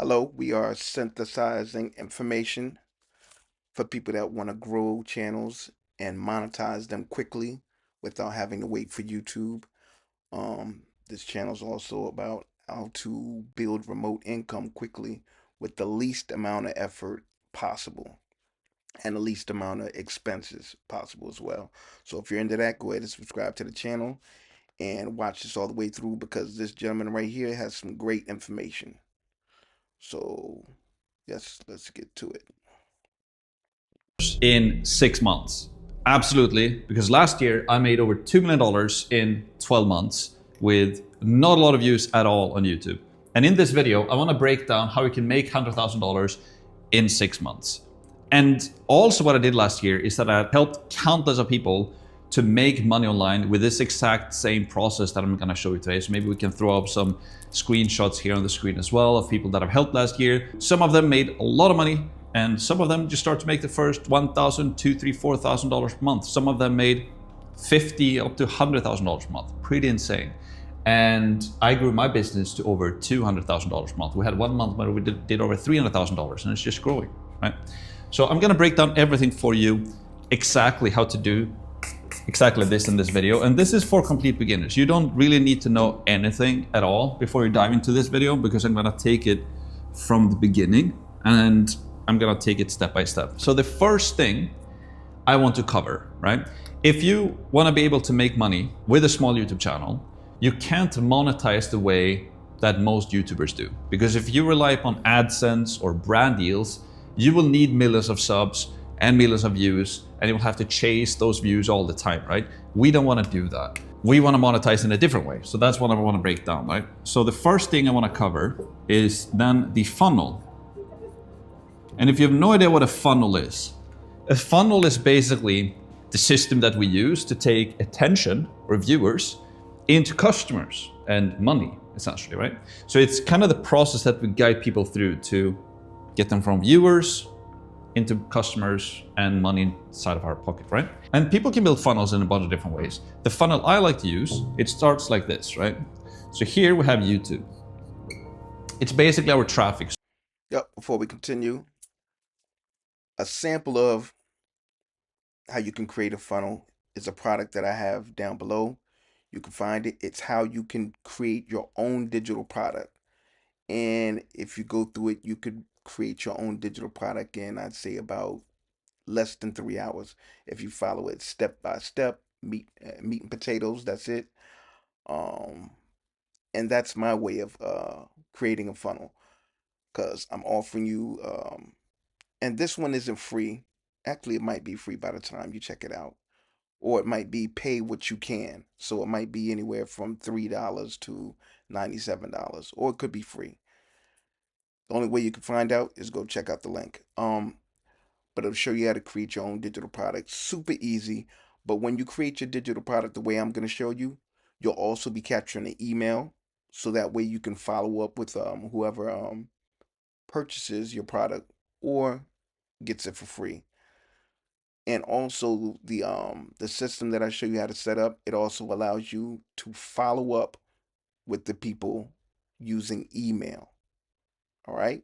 Hello, we are synthesizing information for people that want to grow channels and monetize them quickly without having to wait for YouTube. This channel is also about how to build remote income quickly with the least amount of effort possible and the least amount of expenses possible as well. So if you're into that, go ahead and subscribe to the channel and watch this all the way through because this gentleman right here has some great information. So yes, let's get to it. In 6 months? Absolutely, because last year I made over $2 million in 12 months with not a lot of views at all on YouTube. And in this video, I want to break down how you can make $100,000 in 6 months. And also what I did last year is that I helped countless of people to make money online with this exact same process that I'm going to show you today. So maybe we can throw up some screenshots here on the screen as well of people that I've helped last year. Some of them made a lot of money, and some of them just start to make the first $1,000, $2,000, $3,000, $4,000 per month. Some of them made $50,000 up to $100,000 per month. Pretty insane. And I grew my business to over $200,000 a month. We had 1 month where we did over $300,000, and it's just growing, right? So I'm gonna break down everything for you, exactly how to do exactly this in this video. And this is for complete beginners. You don't really need to know anything at all before you dive into this video, because I'm gonna take it from the beginning and I'm gonna take it step by step. So the first thing I want to cover, right? If you wanna be able to make money with a small YouTube channel, you can't monetize the way that most YouTubers do. Because if you rely upon AdSense or brand deals, you will need millions of subs and millions of views, and you will have to chase those views all the time, right? We don't wanna do that. We wanna monetize in a different way. So that's what I wanna break down, right? So the first thing I wanna cover is then the funnel. And if you have no idea what a funnel is basically the system that we use to take attention or viewers into customers and money, essentially, right? So it's kind of the process that we guide people through to get them from viewers into customers and money inside of our pocket, right? And people can build funnels in a bunch of different ways. The funnel I like to use, it starts like this, right? So here we have YouTube. It's basically our traffic. Yep, before we continue, a sample of how you can create a funnel is a product that I have down below. You can find it. It's how you can create your own digital product. And if you go through it, you could create your own digital product in, I'd say, about less than 3 hours. If you follow it step by step, meat and potatoes, that's it. And that's my way of creating a funnel, because I'm offering you, and this one isn't free. Actually, it might be free by the time you check it out, or it might be pay what you can. So it might be anywhere from $3 to $97, or it could be free. The only way you can find out is go check out the link. But it'll show you how to create your own digital product. Super easy. But when you create your digital product the way I'm going to show you, you'll also be capturing an email, so that way you can follow up with whoever purchases your product or gets it for free. And also the system that I show you how to set up, it also allows you to follow up with the people using email. All right?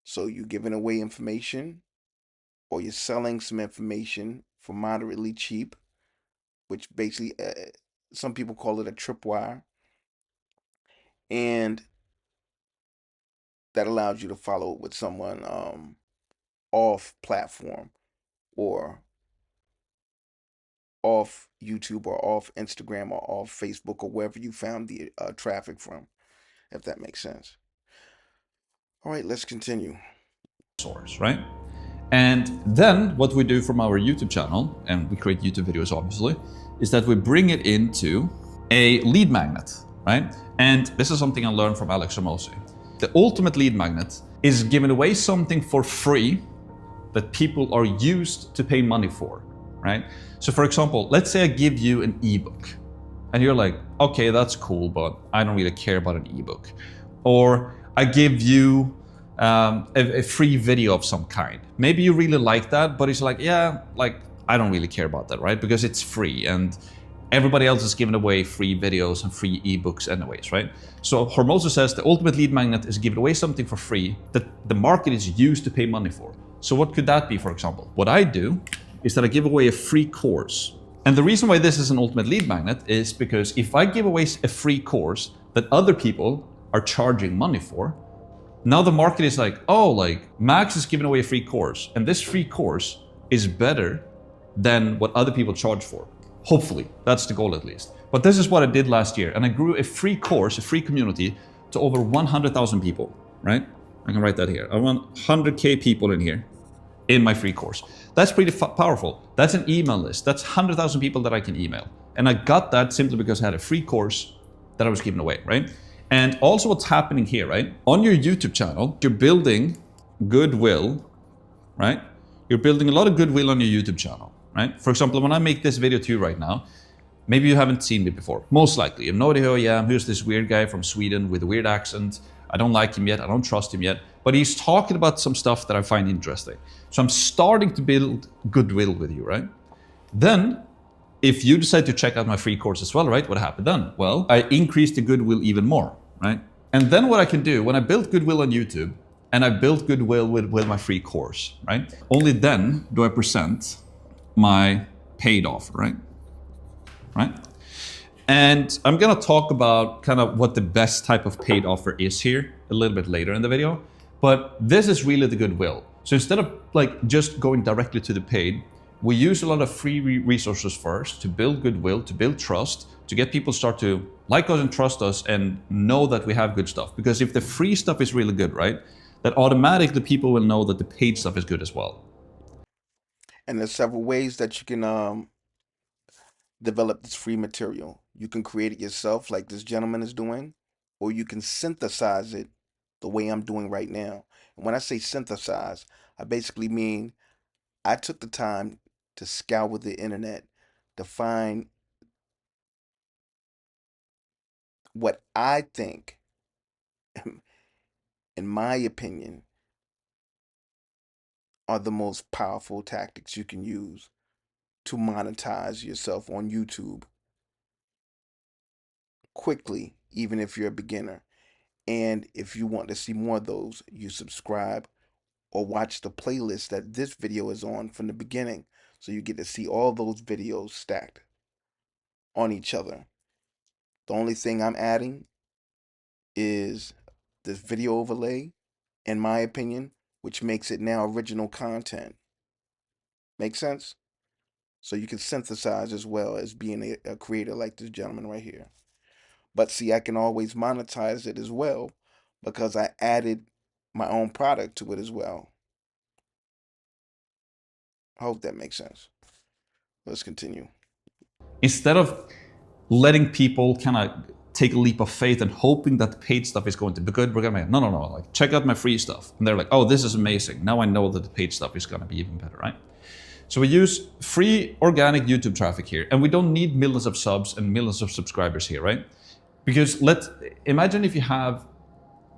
So you're giving away information, or you're selling some information for moderately cheap, which basically some people call it a tripwire, and that allows you to follow up with someone off platform or off YouTube or off Instagram or off Facebook or wherever you found the traffic from, if that makes sense. All right, let's continue. Source, right? And then what we do from our YouTube channel, and we create YouTube videos obviously, is that we bring it into a lead magnet, right? And this is something I learned from Alex Ramosi. The ultimate lead magnet is giving away something for free that people are used to pay money for, right? So for example, let's say I give you an ebook and you're like, okay, that's cool, but I don't really care about an ebook. Or I give you a free video of some kind. Maybe you really like that, but it's like, yeah, like I don't really care about that, right? Because it's free and Everybody else is giving away free videos and free ebooks anyways, right? So Hormozo says the ultimate lead magnet is giving away something for free that the market is used to pay money for. So what could that be, for example? What I do is that I give away a free course. And the reason why this is an ultimate lead magnet is because if I give away a free course that other people are charging money for, now the market is like, oh, like Max is giving away a free course, and this free course is better than what other people charge for. Hopefully, that's the goal at least. But this is what I did last year, and I grew a free course, a free community to over 100,000 people, right? I can write that here. I want 100K people in here in my free course. That's pretty powerful. That's an email list. That's 100,000 people that I can email. And I got that simply because I had a free course that I was giving away, right? And also what's happening here, right? On your YouTube channel, you're building goodwill, right? You're building a lot of goodwill on your YouTube channel, right? For example, when I make this video to you right now, maybe you haven't seen me before. Most likely, you have no idea who I am. Who's this weird guy from Sweden with a weird accent? I don't like him yet. I don't trust him yet. But he's talking about some stuff that I find interesting. So I'm starting to build goodwill with you, right? Then, if you decide to check out my free course as well, right? What happened then? Well, I increased the goodwill even more, right? And then what I can do when I built goodwill on YouTube and I built goodwill with my free course, right? Only then do I present my paid offer, right? Right? And I'm gonna talk about kind of what the best type of paid offer is here a little bit later in the video. But this is really the goodwill. So instead of like just going directly to the paid, we use a lot of free resources first to build goodwill, to build trust, to get people start to like us and trust us and know that we have good stuff. Because if the free stuff is really good, right, that automatically people will know that the paid stuff is good as well. And there's several ways that you can develop this free material. You can create it yourself, like this gentleman is doing, or you can synthesize it the way I'm doing right now. And when I say synthesize, I basically mean I took the time to scour the internet to find what I think, in my opinion, are the most powerful tactics you can use to monetize yourself on YouTube quickly, even if you're a beginner. And if you want to see more of those, you subscribe or watch the playlist that this video is on from the beginning. So you get to see all those videos stacked on each other. The only thing I'm adding is this video overlay, in my opinion, which makes it now original content. Make sense? So you can synthesize as well as being a creator like this gentleman right here. But see, I can always monetize it as well because I added my own product to it as well. I hope that makes sense. Let's continue. Instead of letting people kind of take a leap of faith and hoping that the paid stuff is going to be good, we're gonna make no. Like, check out my free stuff. And they're like, oh, this is amazing. Now I know that the paid stuff is gonna be even better, right? So we use free organic YouTube traffic here, and we don't need millions of subs and millions of subscribers here, right? Because let's imagine if you have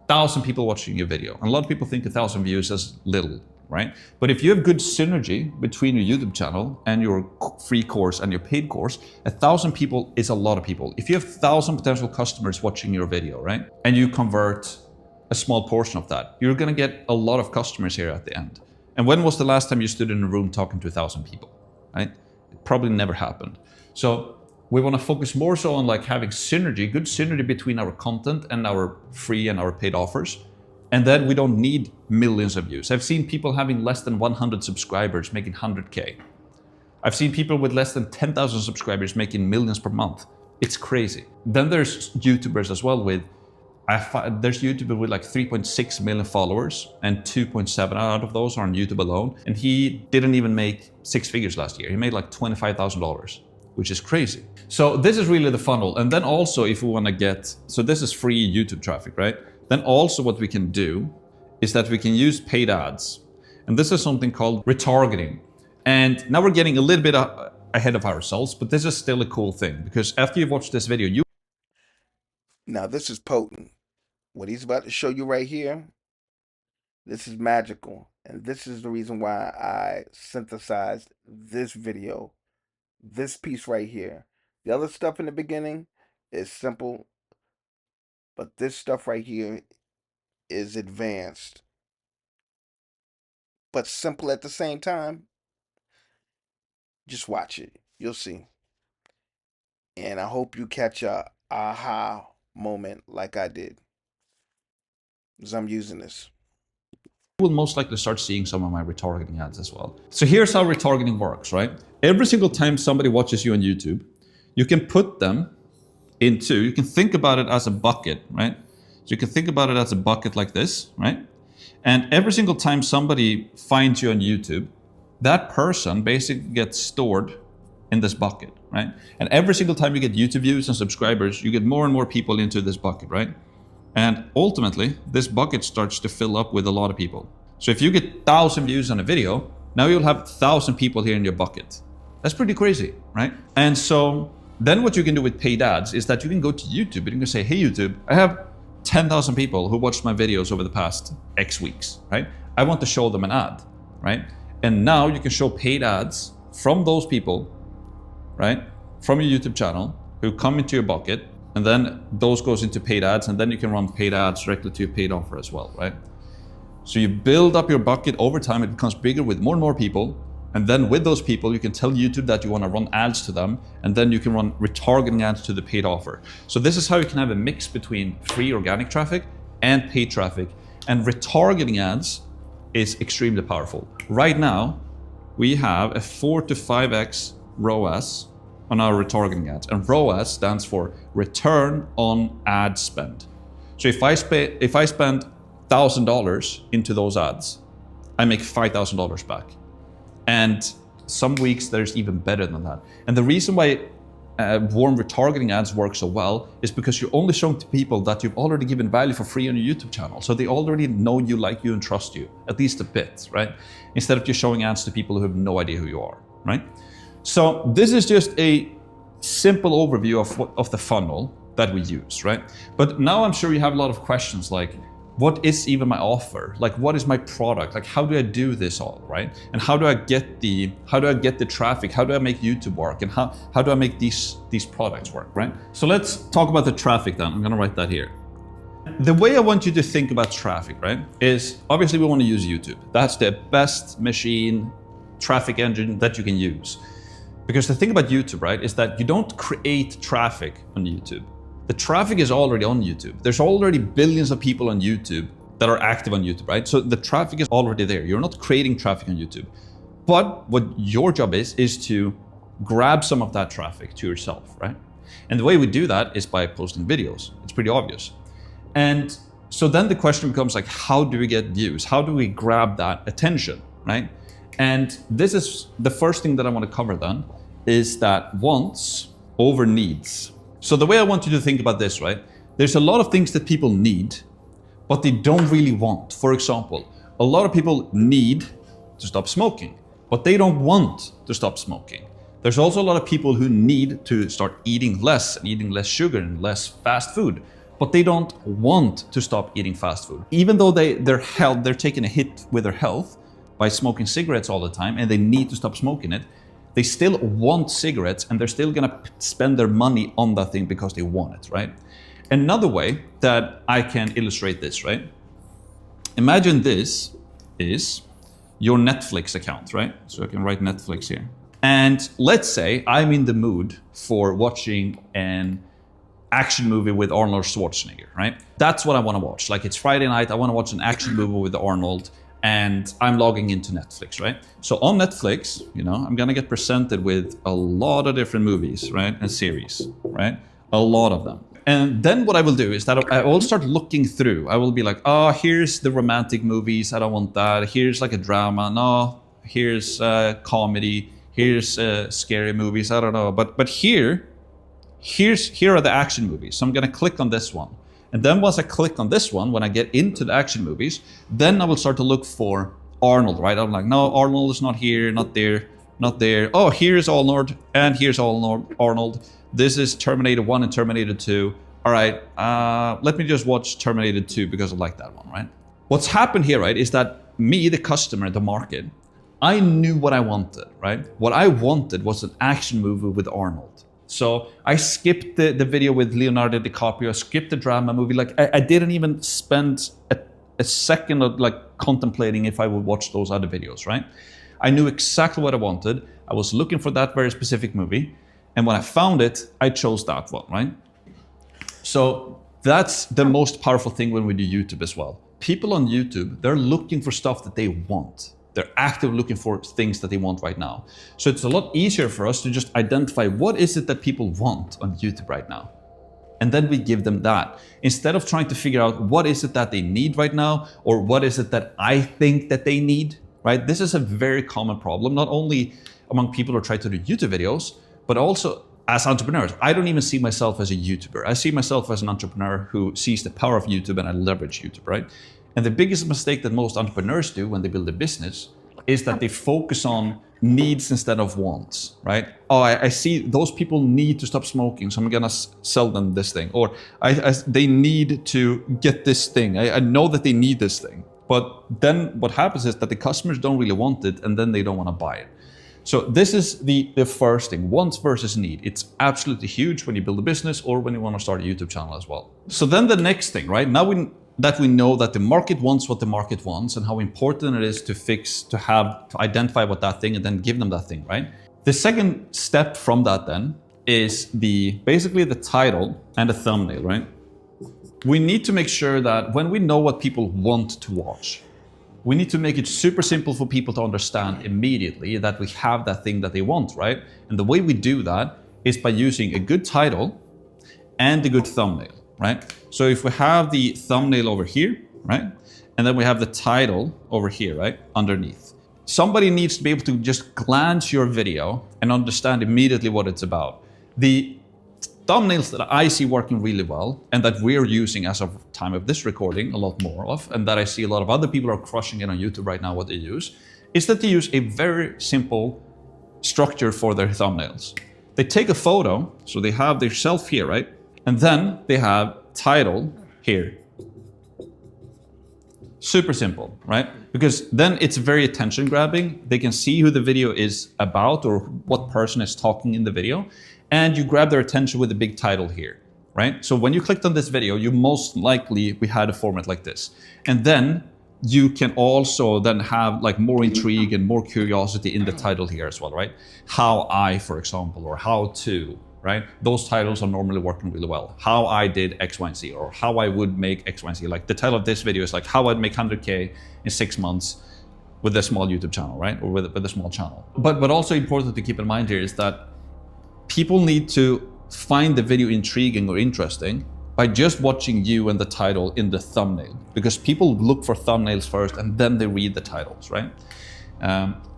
1,000 people watching your video, and a lot of people think 1,000 views is little, right? But if you have good synergy between your YouTube channel and your free course and your paid course, 1,000 people is a lot of people. If you have 1,000 potential customers watching your video, right, and you convert a small portion of that, you're gonna get a lot of customers here at the end. And when was the last time you stood in a room talking to 1,000 people, right? It probably never happened. So we want to focus more so on like having synergy, good synergy between our content and our free and our paid offers. And then we don't need millions of views. I've seen people having less than 100 subscribers making 100K. I've seen people with less than 10,000 subscribers making millions per month. It's crazy. Then there's YouTubers as well with, there's YouTuber with like 3.6 million followers, and 2.7 out of those are on YouTube alone. And he didn't even make six figures last year. He made like $25,000, which is crazy. So this is really the funnel. And then also if we want to get, so this is free YouTube traffic, right? Then also what we can do is that we can use paid ads. And this is something called retargeting. And now we're getting a little bit ahead of ourselves, but this is still a cool thing because after you've watched this video, Now, this is potent. What he's about to show you right here, this is magical. And this is the reason why I synthesized this video, this piece right here. The other stuff in the beginning is simple, but this stuff right here is advanced, but simple at the same time. Just watch it. You'll see. And I hope you catch a aha moment like I did, because I'm using this. Will most likely start seeing some of my retargeting ads as well. So here's how retargeting works, right? Every single time somebody watches you on YouTube, you can put them into, you can think about it as a bucket, right? So you can think about it as a bucket like this, right? And every single time somebody finds you on YouTube, that person basically gets stored in this bucket, right? And every single time you get YouTube views and subscribers, you get more and more people into this bucket, right? And ultimately, this bucket starts to fill up with a lot of people. So if you get 1,000 views on a video, now you'll have 1,000 people here in your bucket. That's pretty crazy, right? And so then what you can do with paid ads is that you can go to YouTube and you can say, hey YouTube, I have 10,000 people who watched my videos over the past X weeks, right? I want to show them an ad, right? And now you can show paid ads from those people, right? From your YouTube channel who come into your bucket, and then those goes into paid ads, and then you can run paid ads directly to your paid offer as well, right? So you build up your bucket over time, it becomes bigger with more and more people, and then with those people, you can tell YouTube that you want to run ads to them, and then you can run retargeting ads to the paid offer. So this is how you can have a mix between free organic traffic and paid traffic, and retargeting ads is extremely powerful. Right now, we have a 4 to 5x ROAS on our retargeting ads, and ROAS stands for return on ad spend. So if I spend $1,000 into those ads, I make $5,000 back. And some weeks there's even better than that. And the reason why warm retargeting ads work so well is because you're only showing to people that you've already given value for free on your YouTube channel. So they already know you, like you, and trust you, at least a bit, right? Instead of just showing ads to people who have no idea who you are, right? So this is just a simple overview of the funnel that we use, right? But now I'm sure you have a lot of questions like, what is even my offer? Like, what is my product? Like, how do I do this all, right? And how do I get the traffic? How do I make YouTube work? And how do I make these products work, right? So let's talk about the traffic then. I'm gonna write that here. The way I want you to think about traffic, right, is obviously we want to use YouTube. That's the best machine traffic engine that you can use. Because the thing about YouTube, right, is that you don't create traffic on YouTube. The traffic is already on YouTube. There's already billions of people on YouTube that are active on YouTube, right? So the traffic is already there. You're not creating traffic on YouTube. But what your job is to grab some of that traffic to yourself, right? And the way we do that is by posting videos. It's pretty obvious. And so then the question becomes like, how do we get views? How do we grab that attention, right? And this is the first thing that I want to cover then, is that wants over needs. So the way I want you to think about this, right? There's a lot of things that people need, but they don't really want. For example, a lot of people need to stop smoking, but they don't want to stop smoking. There's also a lot of people who need to start eating less and eating less sugar and less fast food, but they don't want to stop eating fast food. Even though they're taking a hit with their health by smoking cigarettes all the time and they need to stop smoking it, they still want cigarettes and they're still gonna spend their money on that thing because they want it, right? Another way that I can illustrate this, right? Imagine this is your Netflix account, right? So I can write Netflix here. And let's say I'm in the mood for watching an action movie with Arnold Schwarzenegger, right? That's what I wanna watch. Like, it's Friday night, I wanna watch an action movie with Arnold, and I'm logging into Netflix, right? So on Netflix, I'm gonna get presented with a lot of different movies, right? And series, right? A lot of them. And then what I will do is that I will start looking through. I will be like, oh, here's the romantic movies, I don't want that. Here's like a drama, no. Here's comedy, here's scary movies, I don't know. But here are the action movies. So I'm gonna click on this one. And then once I click on this one, when I get into the action movies, then I will start to look for Arnold, right? I'm like, no, Arnold is not here, not there, not there. Oh, here's Arnold, and here's Arnold. This is Terminator 1 and Terminator 2. All right, let me just watch Terminator 2 because I like that one, right? What's happened here, right, is that me, the customer, the market, I knew what I wanted, right? What I wanted was an action movie with Arnold. So I skipped the video with Leonardo DiCaprio, skipped the drama movie. Like I didn't even spend a second of like contemplating if I would watch those other videos, right? I knew exactly what I wanted. I was looking for that very specific movie. And when I found it, I chose that one, right? So that's the most powerful thing when we do YouTube as well. People on YouTube, they're looking for stuff that they want. They're actively looking for things that they want right now. So it's a lot easier for us to just identify what is it that people want on YouTube right now. And then we give them that. Instead of trying to figure out what is it that they need right now, or what is it that I think that they need, right? This is a very common problem, not only among people who try to do YouTube videos, but also as entrepreneurs. I don't even see myself as a YouTuber. I see myself as an entrepreneur who sees the power of YouTube and I leverage YouTube, right? And the biggest mistake that most entrepreneurs do when they build a business is that they focus on needs instead of wants, right? Oh, I see those people need to stop smoking, so I'm gonna sell them this thing. Or they need to get this thing. I know that they need this thing. But then what happens is that the customers don't really want it and then they don't wanna buy it. So this is the first thing, wants versus need. It's absolutely huge when you build a business or when you want to start a YouTube channel as well. So then the next thing, right? Now that we know that the market wants what the market wants and how important it is to identify what that thing and then give them that thing, right? The second step from that then is basically the title and the thumbnail, right? We need to make sure that when we know what people want to watch, we need to make it super simple for people to understand immediately that we have that thing that they want, right? And the way we do that is by using a good title and a good thumbnail, right? So if we have the thumbnail over here, right? And then we have the title over here, right? Underneath. Somebody needs to be able to just glance your video and understand immediately what it's about. The thumbnails that I see working really well and that we're using as of time of this recording a lot more of, and that I see a lot of other people are crushing it on YouTube right now, what they use, is that they use a very simple structure for their thumbnails. They take a photo, so they have their self here, right? And then they have title here. Super simple, right? Because then it's very attention grabbing. They can see who the video is about or what person is talking in the video. And you grab their attention with a big title here, right? So when you clicked on this video, you most likely, we had a format like this. And then you can also then have like more intrigue and more curiosity in the title here as well, right? How I, for example, or how to, right? Those titles are normally working really well. How I did X, Y, and Z, or how I would make X, Y, and Z. Like the title of this video is like how I'd make 100K in 6 months with a small YouTube channel, right? Or with a small channel. But also important to keep in mind here is that people need to find the video intriguing or interesting by just watching you and the title in the thumbnail, because people look for thumbnails first and then they read the titles, right?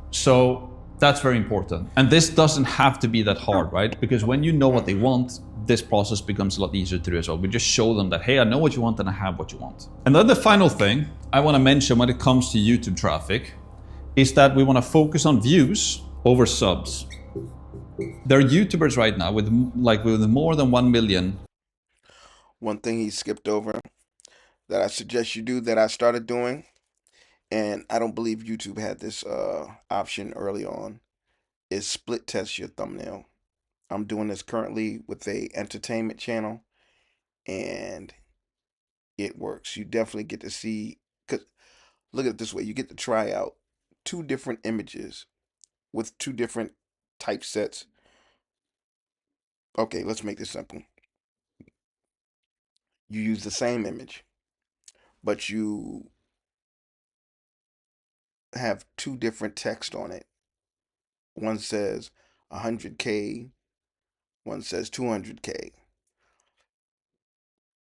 So that's very important. And this doesn't have to be that hard, right? Because when you know what they want, this process becomes a lot easier to do as well. We just show them that, hey, I know what you want and I have what you want. And then the final thing I want to mention when it comes to YouTube traffic is that we want to focus on views over subs. There are YouTubers right now with more than 1 million. One thing he skipped over that I suggest you do that I started doing, and I don't believe YouTube had this option early on, is split test your thumbnail. I'm doing this currently with a entertainment channel, and it works. You definitely get to see, cause look at it this way, you get to try out two different images with two different typesets. Okay, let's make this simple. You use the same image, but you have two different text on it. One says 100K, one says 200K.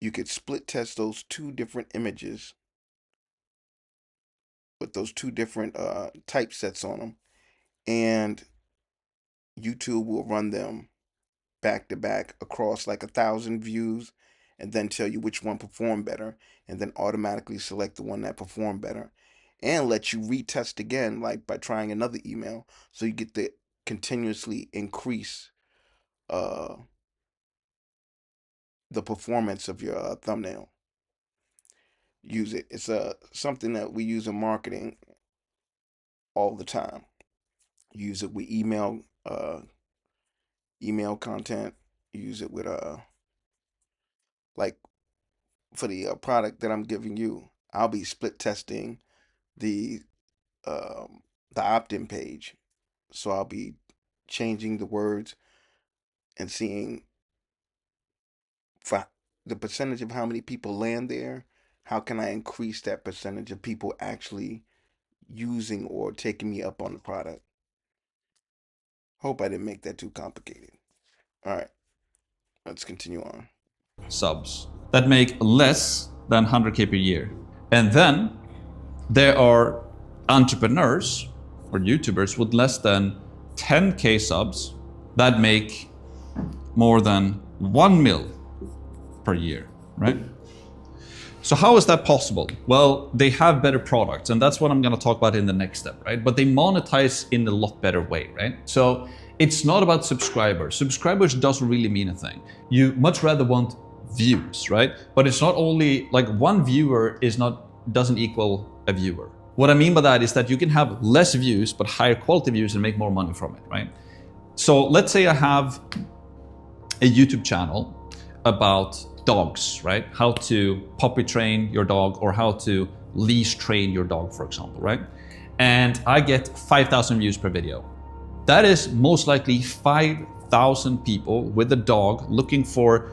You could split test those two different images with those two different typesets on them, and YouTube will run them back to back across like 1,000 views, and then tell you which one performed better, and then automatically select the one that performed better, and let you retest again, like by trying another email, so you get to continuously increase uh, the performance of your thumbnail. Use it. It's something that we use in marketing all the time. Use it with email email content. Use it with like for the product that I'm giving you. I'll be split testing the um the opt-in page. So I'll be changing the words and seeing for the percentage of how many people land there. How can I increase that percentage of people actually using or taking me up on the product? Hope I didn't make that too complicated. All right, let's continue on. Subs that make less than 100K per year. And then there are entrepreneurs or YouTubers with less than 10K subs that make more than 1 mil per year, right? So how is that possible? Well, they have better products, and that's what I'm going to talk about in the next step, right? But they monetize in a lot better way, right? So it's not about subscribers. Subscribers doesn't really mean a thing. You much rather want views, right? But it's not only like one viewer doesn't equal a viewer. What I mean by that is that you can have less views but higher quality views and make more money from it, right? So let's say I have a YouTube channel about dogs, right? How to puppy train your dog or how to leash train your dog, for example, right? And I get 5,000 views per video. That is most likely 5,000 people with a dog looking for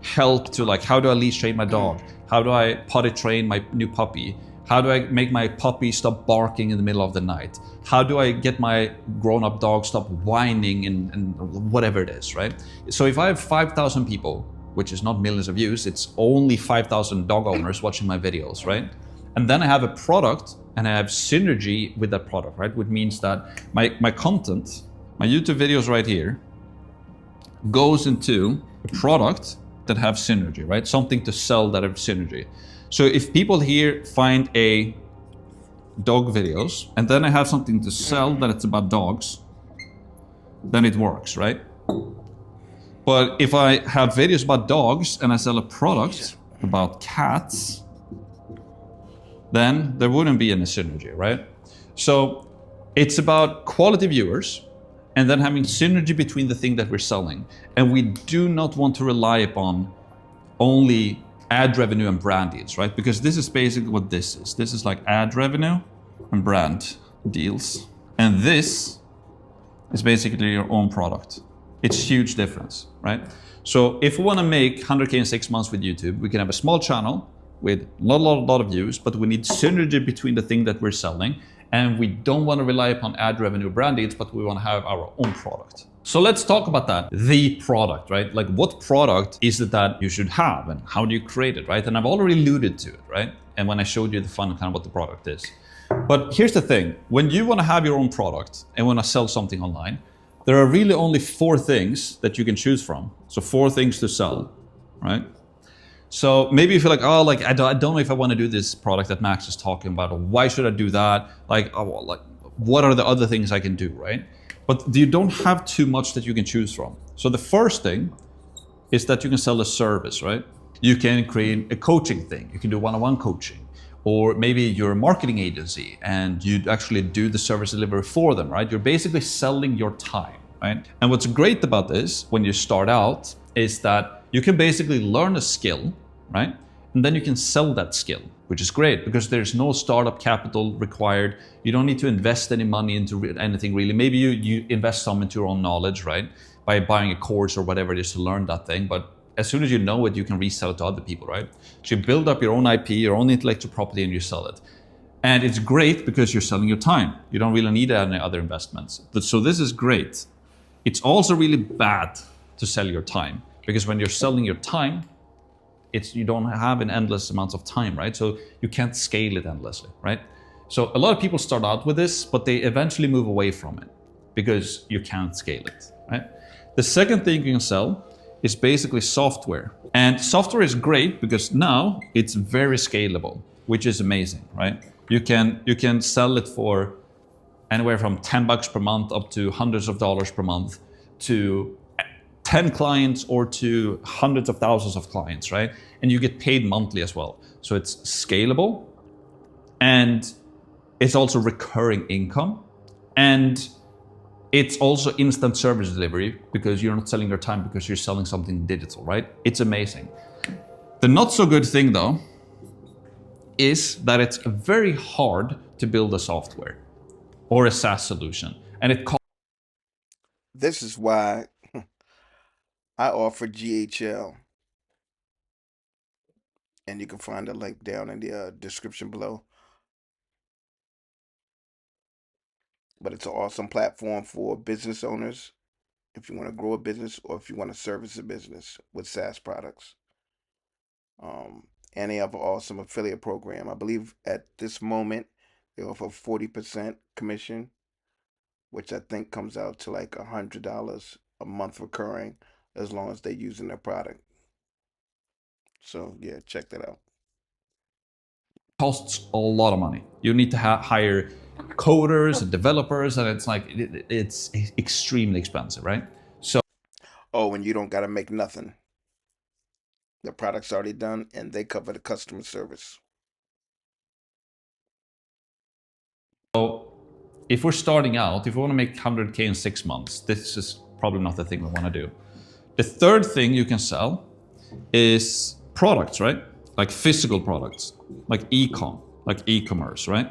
help to like, how do I leash train my dog? How do I potty train my new puppy? How do I make my puppy stop barking in the middle of the night? How do I get my grown-up dog stop whining and whatever it is, right? So if I have 5,000 people, which is not millions of views, it's only 5,000 dog owners watching my videos, right? And then I have a product and I have synergy with that product, right? Which means that my content, my YouTube videos right here, goes into a product that have synergy, right? Something to sell that have synergy. So if people here find a dog videos and then I have something to sell that it's about dogs, then it works, right? But if I have videos about dogs and I sell a product about cats, then there wouldn't be any synergy, right? So it's about quality viewers and then having synergy between the thing that we're selling. And we do not want to rely upon only ad revenue and brand deals, right? Because this is basically what this is. This is like ad revenue and brand deals. And this is basically your own product. It's a huge difference, right? So if we want to make 100K in 6 months with YouTube, we can have a small channel with not a lot of views, but we need synergy between the thing that we're selling. And we don't want to rely upon ad revenue brand deals, but we want to have our own product. So let's talk about that. The product, right? Like what product is it that you should have and how do you create it, right? And I've already alluded to it, right? And when I showed you the fun kind of what the product is. But here's the thing. When you want to have your own product and want to sell something online, there are really only 4 things that you can choose from. So 4 things to sell, right? So maybe you feel like, oh, like I don't know if I want to do this product that Max is talking about, or why should I do that? Like, oh, well, like what are the other things I can do, right? But you don't have too much that you can choose from. So the first thing is that you can sell a service, right? You can create a coaching thing. You can do one-on-one coaching. Or maybe you're a marketing agency and you actually do the service delivery for them, right? You're basically selling your time, right? And what's great about this when you start out is that you can basically learn a skill, right? And then you can sell that skill, which is great because there's no startup capital required. You don't need to invest any money into anything really. Maybe you invest some into your own knowledge, right? By buying a course or whatever it is to learn that thing. But as soon as you know it, you can resell it to other people, right? So you build up your own IP, your own intellectual property, and you sell it. And it's great because you're selling your time. You don't really need any other investments. So this is great. It's also really bad to sell your time because when you're selling your time, you don't have an endless amount of time, right? So you can't scale it endlessly, right? So a lot of people start out with this, but they eventually move away from it because you can't scale it, right? The second thing you can sell is basically software. And software is great because now it's very scalable, which is amazing, right? You can sell it for anywhere from $10 per month up to hundreds of dollars per month to 10 clients or to hundreds of thousands of clients, right? And you get paid monthly as well. So it's scalable and it's also recurring income. And It's also instant service delivery because you're not selling your time because you're selling something digital, right? It's amazing. The not so good thing though is that it's very hard to build a software or a SaaS solution, and it costs This is why I offer GHL, and you can find a link down in the description below. But it's an awesome platform for business owners if you want to grow a business or if you want to service a business with SaaS products. And they have an awesome affiliate program. I believe at this moment they offer 40% commission, which I think comes out to like $100 a month recurring as long as they're using their product. So yeah, check that out. a lot of money. You need to hire coders and developers, and it's like it's extremely expensive, right? So Oh, and you don't gotta make nothing. The product's already done and they cover the customer service. if we're starting out, if we want to make 100K in 6 months, this is probably not the thing we want to do. The third thing you can sell is products, right? Like physical products, like like e-commerce, right?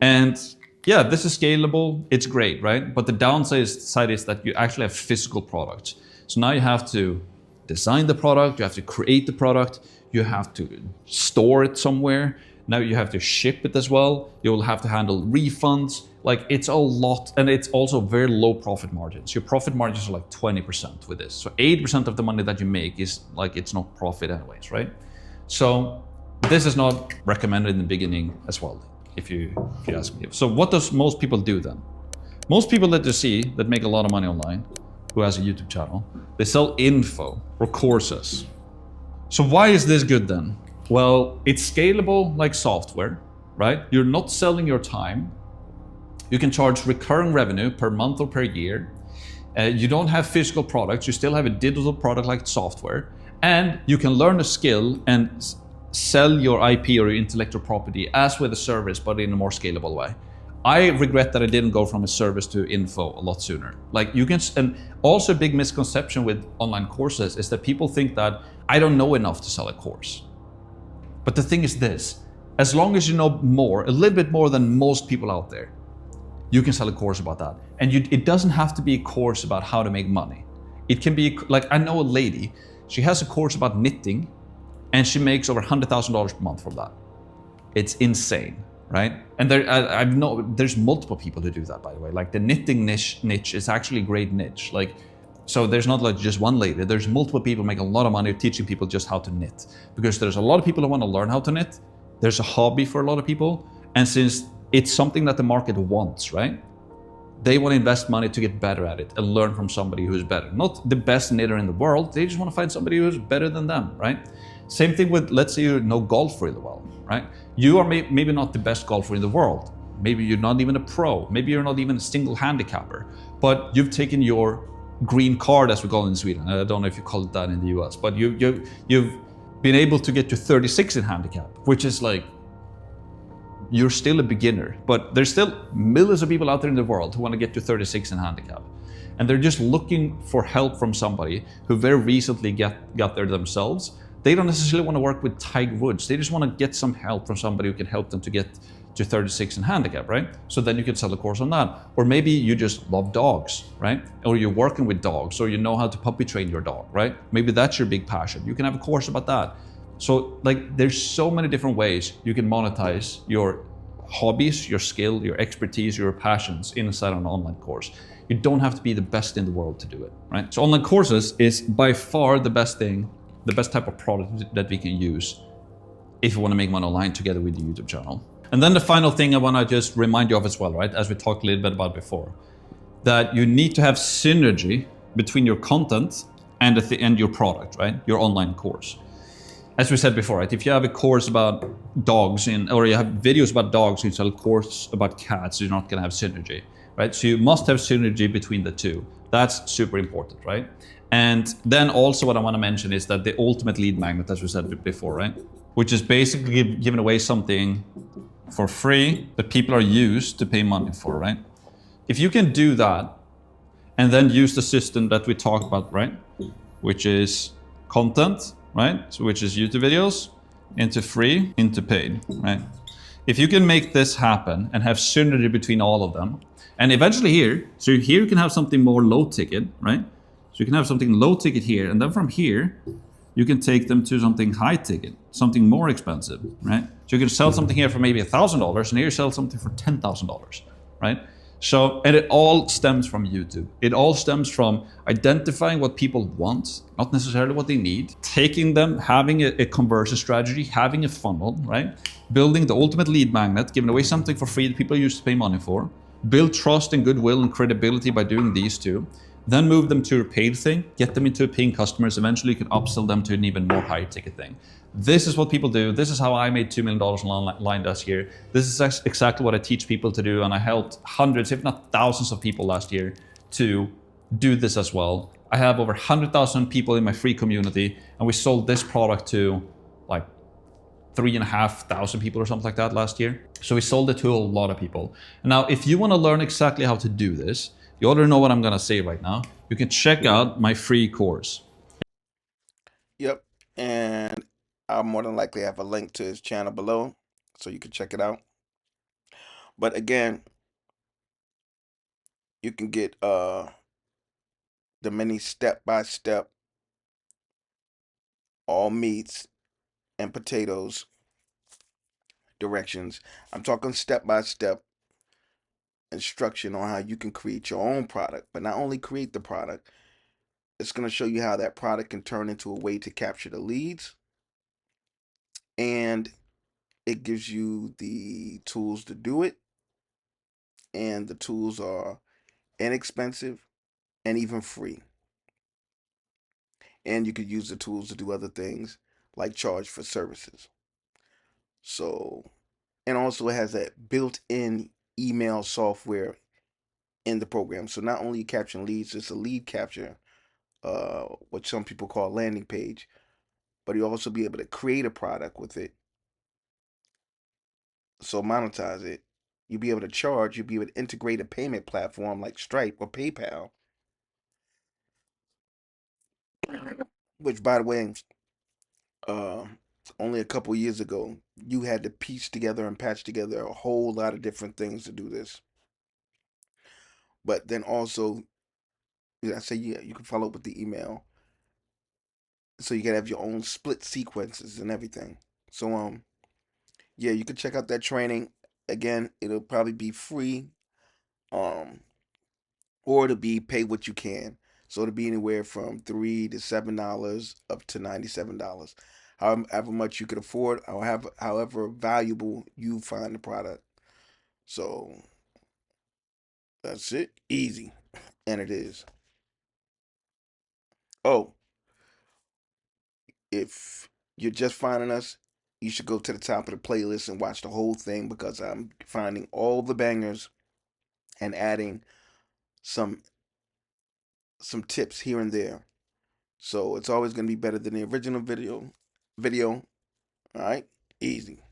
And yeah, this is scalable. It's great, right? But the downside is that you actually have physical products. So now you have to design the product, you have to create the product, you have to store it somewhere. Now you have to ship it as well. You'll have to handle refunds. Like it's a lot, and it's also very low profit margins. Your profit margins are like 20% with this. So 80% of the money that you make is like, it's not profit anyways, right? So this is not recommended in the beginning as well, if you ask me. So what does most people do then? Most people that you see that make a lot of money online, who has a YouTube channel, they sell info or courses. So why is this good then? Well, it's scalable like software, right? You're not selling your time. You can charge recurring revenue per month or per year. You don't have physical products. You still have a digital product like software. And you can learn a skill and sell your IP or your intellectual property as with a service, but in a more scalable way. I regret that I didn't go from a service to info a lot sooner. Like you can, and also a big misconception with online courses is that people think that I don't know enough to sell a course. But the thing is this, as long as you know more, a little bit more than most people out there, you can sell a course about that. And it doesn't have to be a course about how to make money. It can be like, I know a lady, she has a course about knitting and she makes over $100,000 per month from that. It's insane, right? And there's multiple people who do that, by the way. Like the knitting niche is actually a great niche. Like, so there's not like just one lady, there's multiple people making a lot of money teaching people just how to knit. Because there's a lot of people who want to learn how to knit. There's a hobby for a lot of people. And since it's something that the market wants, right? They want to invest money to get better at it and learn from somebody who's better. Not the best knitter in the world, they just want to find somebody who's better than them, right? Same thing with, let's say you know golf really well, right? You are maybe not the best golfer in the world. Maybe you're not even a pro. Maybe you're not even a single handicapper, but you've taken your green card, as we call it in Sweden. I don't know if you call it that in the US, but you've been able to get to 36 in handicap, which is like, you're still a beginner, but there's still millions of people out there in the world who want to get to 36 in handicap. And they're just looking for help from somebody who very recently got there themselves. They don't necessarily want to work with Tiger Woods. They just want to get some help from somebody who can help them to get to 36 in handicap, right? So then you can sell a course on that. Or maybe you just love dogs, right? Or you're working with dogs, or you know how to puppy train your dog, right? Maybe that's your big passion. You can have a course about that. So like, there's so many different ways you can monetize your hobbies, your skill, your expertise, your passions inside an online course. You don't have to be the best in the world to do it, right? So online courses is by far the best thing, the best type of product that we can use if you want to make money online together with the YouTube channel. And then the final thing I want to just remind you of as well, right? As we talked a little bit about before, that you need to have synergy between your content and your product, right? Your online course. As we said before, right? If you have a course about dogs or you have videos about dogs, you sell a course about cats, you're not gonna have synergy, right? So you must have synergy between the two. That's super important, right? And then also what I wanna mention is that the ultimate lead magnet, as we said before, right? Which is basically giving away something for free that people are used to pay money for, right? If you can do that, and then use the system that we talked about, right? Which is content, right? So which is YouTube videos, into free, into paid, right? If you can make this happen and have synergy between all of them, and eventually here, so here you can have something more low ticket, right? So you can have something low ticket here, and then from here, you can take them to something high ticket, something more expensive, right? So you can sell something here for maybe $1,000, and here you sell something for $10,000, right? So, and it all stems from YouTube. It all stems from identifying what people want, not necessarily what they need, taking them, having a conversion strategy, having a funnel, right? Building the ultimate lead magnet, giving away something for free that people used to pay money for, build trust and goodwill and credibility by doing these two, then move them to a paid thing, get them into paying customers. Eventually, you can upsell them to an even more higher ticket thing. This is what people do. This is how I made $2 million online last year. This is exactly what I teach people to do. And I helped hundreds, if not thousands of people last year to do this as well. I have over 100,000 people in my free community, and we sold this product to like 3,500 people or something like that last year. So we sold it to a lot of people. Now, if you want to learn exactly how to do this, you already know what I'm going to say right now. You can check out my free course. Yep. And I'll more than likely have a link to his channel below so you can check it out. But again, you can get the many step-by-step all meats and potatoes directions. I'm talking step-by-step instruction on how you can create your own product, but not only create the product, it's going to show you how that product can turn into a way to capture the leads, and it gives you the tools to do it, and the tools are inexpensive and even free. And you could use the tools to do other things like charge for services. So, and also it has that built-in email software in the program. So not only capturing leads, it's a lead capture, what some people call a landing page, but you'll also be able to create a product with it. So monetize it. You'll be able to charge, you'll be able to integrate a payment platform like Stripe or PayPal, which by the way, uh, only a couple years ago, you had to piece together and patch together a whole lot of different things to do this. But then also, I say yeah, you can follow up with the email, so you can have your own split sequences and everything. So yeah, you can check out that training. Again, it'll probably be free, um, or it'll be pay what you can. So it'll be anywhere from $3 to $7 up to $97. However much you can afford, or however valuable you find the product. So that's it. Easy. And it is. Oh, if you're just finding us, you should go to the top of the playlist and watch the whole thing because I'm finding all the bangers and adding some some tips here and there. So it's always going to be better than the original video. All right? Easy.